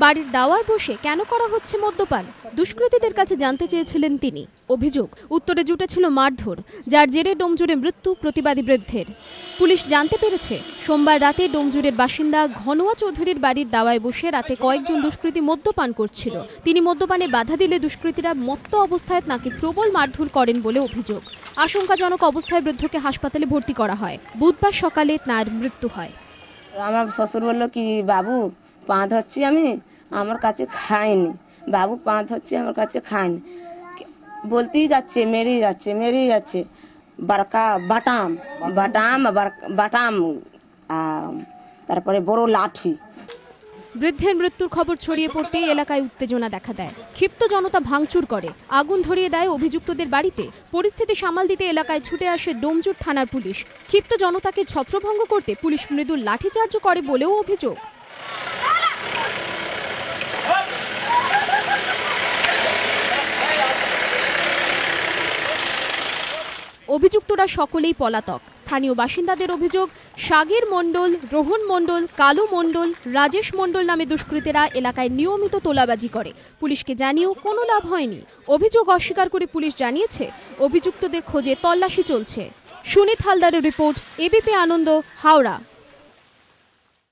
বাড়ির দাওয়ায় বসে কেন করা হচ্ছে মদ্যপান? দুষ্কৃতীদের কাছে জানতে চেয়েছিলেন তিনি। অভিযোগ, উত্তরে জুটেছিল মারধর, যার জেরে ডোমজুড়ে মৃত্যু প্রতিবাদী বৃদ্ধের। পুলিশ জানতে পেরেছে, সোমবার রাতে ডোমজুড়ের বাসিন্দা ঘনোয়া চৌধুরীর বাড়ির দাওয়ায় বসে রাতে কয়েকজন দুষ্কৃতী মদ্যপান করছিল। তিনি মদ্যপানে বাধা দিলে দুষ্কৃতীরা মত্ত অবস্থায় তাঁকে প্রবল মারধর করেন বলে অভিযোগ। আশঙ্কাজনক অবস্থায় বৃদ্ধকে হাসপাতালে ভর্তি করা হয়। বুধবার সকালে তাঁর মৃত্যু হয়। আমার শ্বশুর বললো কি, বাবু পা ধরছি, আমি আমার কাছে খাইনি, বাবু পা ধরছি আমার কাছে খাইনি, বলতেই যাচ্ছে, মেরেই যাচ্ছে। বারকা বাটাম বাটাম বাটাম তারপরে বড় লাঠি। বৃদ্ধের মৃত্যুর খবর ছড়িয়ে পড়তেই এলাকায় উত্তেজনা দেখা দেয়। ক্ষিপ্ত জনতা ভাঙচুর করে, আগুন ধরিয়ে দেয় অভিযুক্তদের বাড়িতে। পরিস্থিতি সামাল দিতে এলাকায় ছুটে আসে ডোমজুড় থানার পুলিশ। ক্ষিপ্ত জনতাকে ছত্রভঙ্গ করতে পুলিশ মৃদু লাঠিচার্জ করে বলেও অভিযোগ। অভিযুক্তরা সকলেই পলাতক। স্থানীয় বাসিন্দাদের অভিযোগ, সাগির মণ্ডল, রোহন মণ্ডল, কালু মণ্ডল, রাজেশ মণ্ডল নামে দুষ্কৃতীরা এলাকায় নিয়মিত তোলাবাজি করে। পুলিশকে জানিয়েও কোনো লাভ হয়নি। অভিযোগ অস্বীকার করে পুলিশ জানিয়েছে, অভিযুক্তদের খোঁজে তল্লাশি চলছে। সুনীত হালদারের রিপোর্ট, এবিপি আনন্দ, হাওড়া।